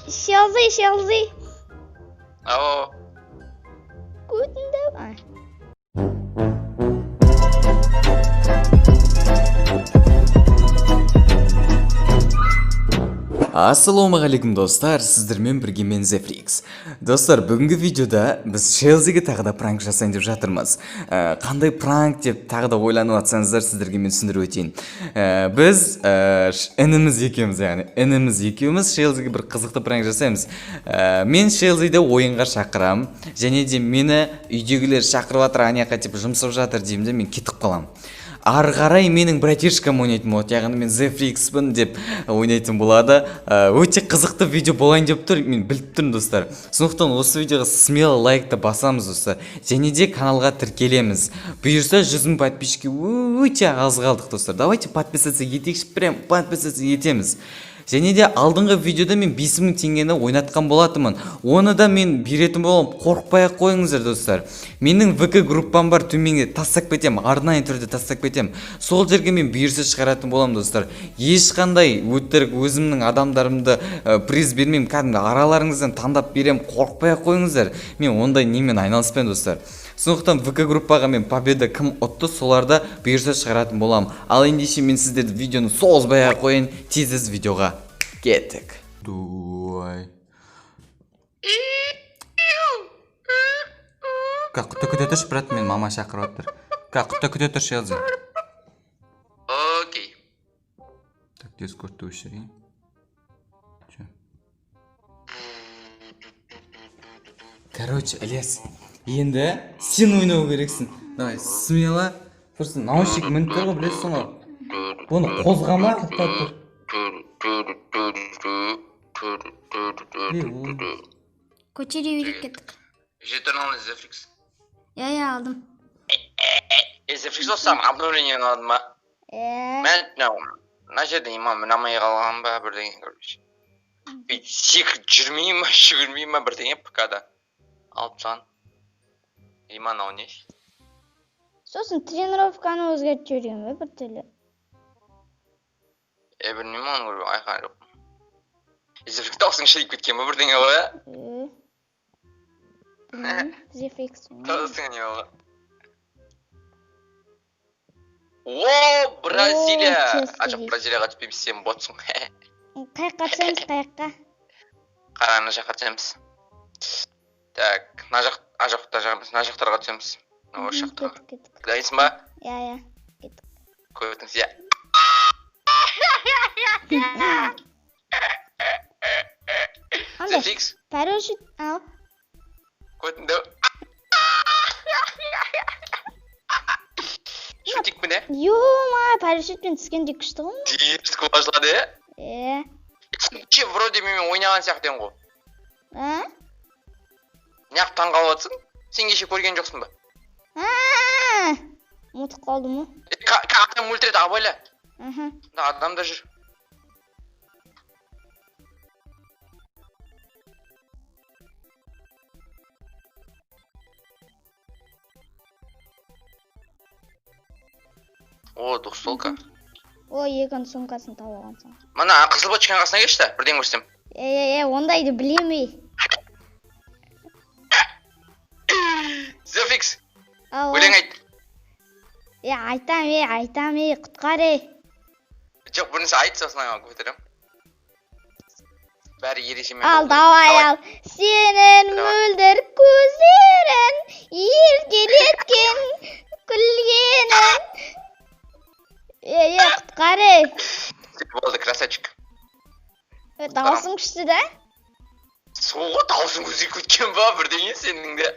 Шелзи. Ау. Guten Tag. Ассалаумағалейкум достар, сіздермен бірге мен Зефрикс. Достар, бүгінгі видеода біз Челзиге тағы да пранк жасайын деп жатырмыз. Қандай пранк деп тағы да ойланып жатсаңыздар, сіздерге мен түсіндіріп өтейін. Біз ініміз екеуміз Челзиге бір қызықты пранк жасаймыз. Мен Челзиде ойынға шақырам, және де мені үйдегілер шақырып жатыр, анаяққа типа жұмсап жатыр деймін де мен кетіп қалам. Ары қарай менің братишкам ойнайтын болады, яғни мен Зефрикспін деп ойнайтын болады. Өте қызықты видео болайын деп тұр, мен біліп тұрмын достар. Сондықтан осы видеоға смело лайкты басамыз достар. Және де каналға тіркелеміз. Бұйырса 100 000 подписчикке өте аз қалдық достар. Давайте подписаться етейікші, прям подписаться етеміз. Және де алдыңғы видеода мен 5000 теңгені ойнатқан болатымын. Оны да мен беретін боламын. Қорықпай-ақ қойыңыздар достар. Менің ВК группам бар, төменге тастап кетем, арнайы түрде тастап кетем. Сол жерге мен бұйырса шығаратын боламын достар. Ешқандай өтірік өзімнің адамдарымды приз бермеймін, кәдімгі араларыңыздан таңдап берем. Қорықпай-ақ қойыңыздар. Мен ондай немен айналыспаймын достар. Сондықтан ВК группаға мен победа кім ұтты, соларда бұйырса шығаратын боламын. Ал ендеше мен сіздерді видеоны созбай-ақ қойын, тез видеоға кеттік. Дуай. Құтты күте тұршы, брат, мен мама шақырып отыр. Құтты күте тұршы, Челзи. Окей. Так, дискордты өшірейін. Короче, Ілияс, енді сен ойнау керексің. Давай, смело. Просто наушник мініп тұр ғой, білесің ғой. Бұны қозғама, тоқтап тұр. Көшеге үйреп кеттік. Жетен алын Зефрикс. Я алдым. Зефрикс достарым, обновление алады ма? Мен мына жерде имам мінамай қалған ба бірдеңе көрмеш. Секіріп жүрмей ма, жүгірмей ма бірдеңе ПК-да. Алып саған. Иман ойнеш. Сосын тренировканы өзгертіп жүрген бе бір түрлі? Білмеймін оны көріп айқан жоқ. Зефрикс даусың шайып кеткен ба бірдеңе ғой? Білмеймін, Зефрикс. Даусың не ғой? О, Бразилия! Ашық Бразилияға түпейміз, сен ботсың. Қайыққа түсеміз, қайыққа. Қараны жаққа түсеміз. Так, ана жақтарға түсеміз. Осы жақтарға. Дайынсың ба? Я. Кеттік. Көтіңіз, я. Зефрикс? Парашют ал. Көтіңді. Шутик пі не? Ё-ма, парашютпен түскенде күшті ғой. Тиіпсі көбажылады, е? Че, вроде мен ойнаған сияқтен ғой. Неғып таңғалып атсың? Сен кеше көрген жоқсың ба? Ұмытып қалдым ғой. Адам өлтіреді, абайла. Адамда жүр. О, дұқсолка. О, егін сумкасын тауып алғансың. Мана қызыл бочканың қасына келші, бірден көрсем. Ондайды білемей. Зефрикс, өлең айт. Айтам, құтқар. Жоқ, бірінісі айт, сосын айға көтерем. Бәрі ережемен. Ал, давай ал. Сенің мөлдір көздерін, еркелеткен күлгенін. Құтқар. Болды, красавчик. Даусың күшті да? Соғы даусың өзі көткен ба, бірдеңе сенің де.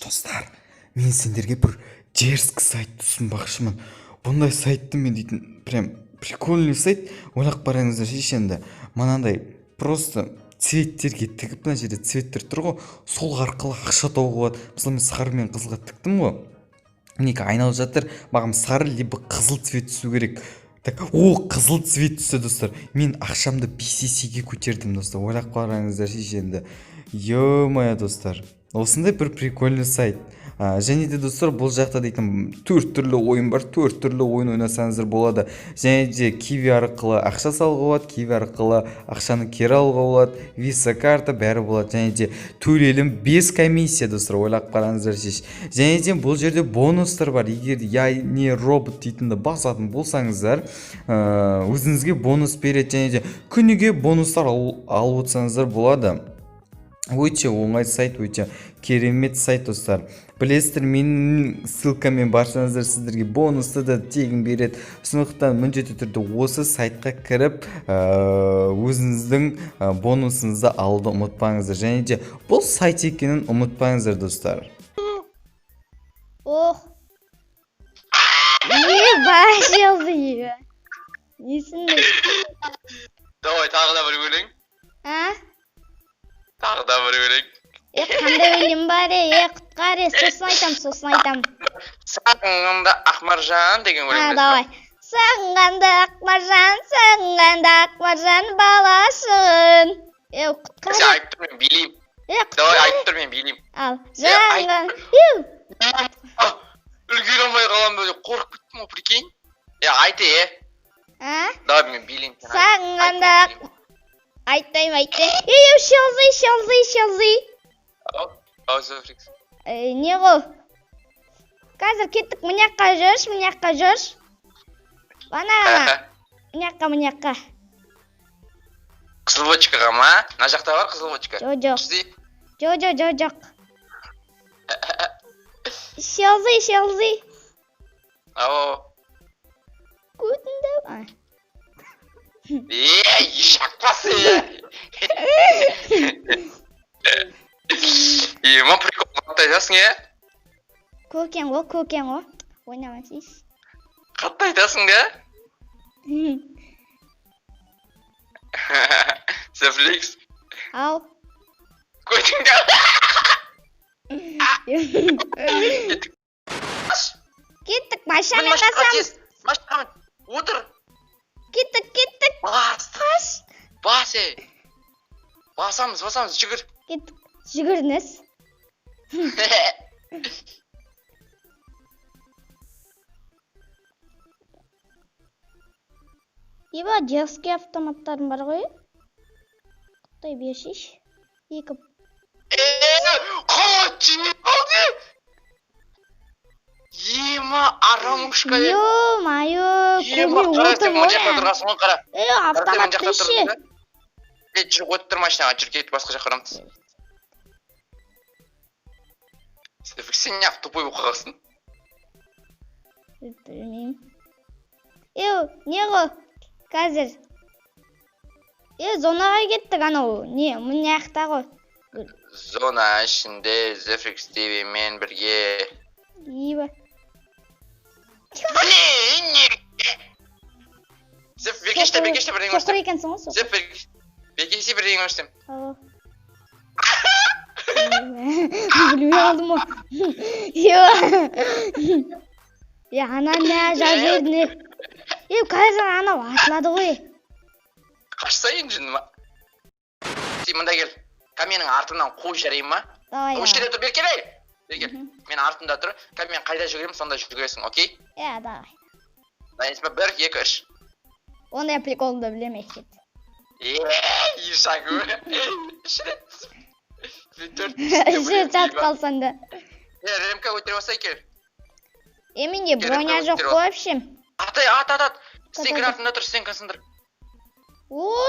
Достар, мен сендерге бір дерзкі сайт ұсынбақшымын. Бұндай сайтты мен дейтін прям прикольный сайт. Ойлап қараңыздар шешенді. Мынандай просто цветтерге тігіп, мына жерде цветтер тұр ғой, сол арқылы ақша тауып алады. Мысалы мен сары мен қызылға тіктім ғой. Мінекі айналып жатыр, маған сары либо қызыл цвет түсу керек. О, қызыл цвет түсті достар. Мен ақшамды 5 есеге көтердім достар. Ойлап қараңыздар шешенді. Ё-моя достар. Осындай бір прикольный сайт. Және де достар, бұл жақта дейтін 4 түрлі ойын бар. 4 түрлі ойын ойнасаңыздар болады. Және де Kiwi арқылы ақша салуға болады, Kiwi арқылы ақшаны кері алуға болады, Visa карта бәрі болады. Және де төлелім 5 комиссия достар, ойлап қараңыздар шеш. Және де бұл жерде бонустар бар. Егер я не робот дейтінді басатын болсаңыздар, өзіңізге бонус береді. Және де күніге бонустар алып отырсаңыздар болады. Өте оңай сайт, өте керемет сайт достар. Білесіздер, менің ссылкамен барсаңыздар сіздерге бонусты да тегін береді. Сондықтан міндетті түрде осы сайтқа кіріп, өзіңіздің бонусыңызды алуды ұмытпаңыздар. Және де бұл сайт екенін ұмытпаңыздар достар. Ох. Başladı. Несінде? Давай, тағы да бір өлең. Тағы да бір өлең. Қандай өлең бар, құтқар, сосын айтам. Сағынғанда Ақмаржан деген өлең. Давай. Сағынғанда Ақмаржан баласын. Құтқар. Сен айтып тұр, мен билейм. Давай, айтып тұр, мен билейм. Ал, жаңған. Үлгер алмай қалам бөлі, қорқып кеттім о, прикинь. Айты, Давай, мен билейм. Сағынғанда Айтайм. Шалзый. Ау, Софрикс. Не ғой? Қазір кеттік, мұняққа жүрш. Бана, мұняққа. Қызылбочкаға ма? На жақта бар қызылбочка? Жоқ. Шалзый. Ау. Көтінді. Шақпасы. Ма прикол қатты айтасың, Көкен ғой. Ойнамасыз. Қатты айтасың, Софрикс. Ау. Көтіңді. Кеттік, машина қасамыз. Машина, отыр. Кеттік. Бас, Басамыз, жүгір. Кеттік, жүгіріңіз. Еба, детский автоматтарым бар ғой? Құттай бершеш. Екі. Қалатшы, алды! Ема, арамушка. Ё-майо, көмей отым ғой. Автоматты ше. Жүр, өттір машинаға, жүр, кетіп басқа жаққа ұрамыз. Сен неғып тупой оқығасын? Білмейм. Не ғой? Қазір. Зонаға кеттік анау. Не, мұны яқта ғой. Зона ішінде Зефрикс TV мен бірге. Еба. Зеф, бергешті бірден Соқыр екенсің ғой, соқыр. Зеф, бергешті бірден көрсем. Білмей алдым о. Ана не жазеріне. Қазір ана атылады ғой. Қашса енжін ма? Сен мұнда кел. Каменің артынан қой жарайым ма? Қой жерде тұр, бергел. Мен артында тұр. Мен қайда жүгірем, сонда жүгіресің, окей? Давай. Дайынсыз ба, 1, 2, 3. Ондай приколды білемей кет. Ешагу. Үшірет жатып қалсан да. Ремка өтірі басай кел. Менде броня жоқ қойыпшым. Ат. Стенкін артында тұр, стенкін сындыр.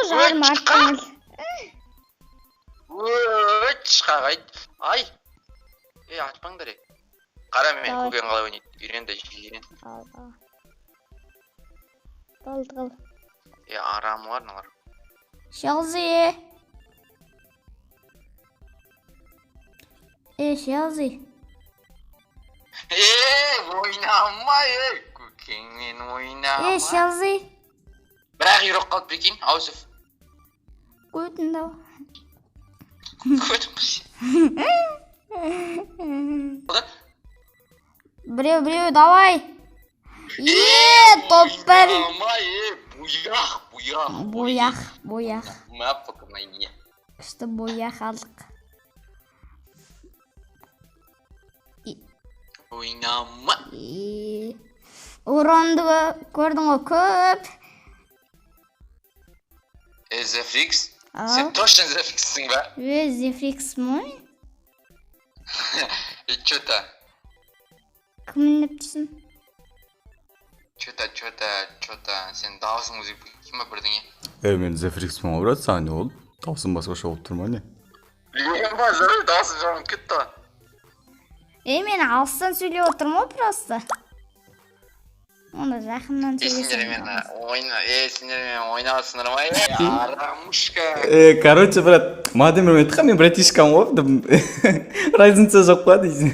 Жарым арттыңыз. Шқағайд. Ай. Атпаңдар ек. Қара мен көген қалай ойнайды. Үйренді. Қыл. Арамы бар налар. Шалзы. Шалзы. Ойнама, көкеңмен ойнама. Шалзы. Бірақ үйрек қалып бекейін, аузыв. Көтінді. Біреу, давай. Топпер. Буяқ. Күшті буяқ алдық. Oynama. Urandı gördün o köp. Zefrix. Aa. Sen точно Zefrix'sin be. Ve Zefrix mi? Чё-то. Kimin yapçısın? Чё-то. Sen dağısın müzik kime birdiğin? Men Zefrix mi брат, саған не болды? Даусың басқаша болып тұр ма не? Bilmiyorum ben zaten dağısın canım gitti. Men alstan söylüyor oturma просто. Onu жақыннан Sinirmen oynasınlar ama Арамушка. Короче, брат, мадам айтқан, мен братишкам ғой, разница жоқ па дейсің.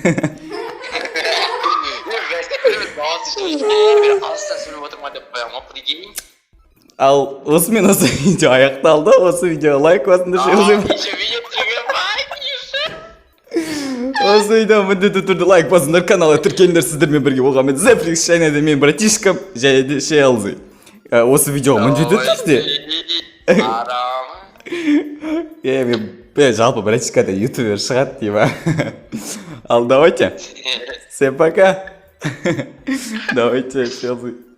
Asla söylüp oturma деп қоямын, о прикинь. Ал осымен осы видео аяқталды. Осы видеоға лайк басыңдар, осы видео міндетті түрде лайк басыңдар, каналға тіркеліңдер, сіздермен бірге болған мен Zefrix, және де мен братишкам, және де Шелзи. Осы видеоға міндетті түрде. Мен жалпы братишка да ютубер шығады деймін. Ал давайте. Всем пока. Давайте, Шелзи.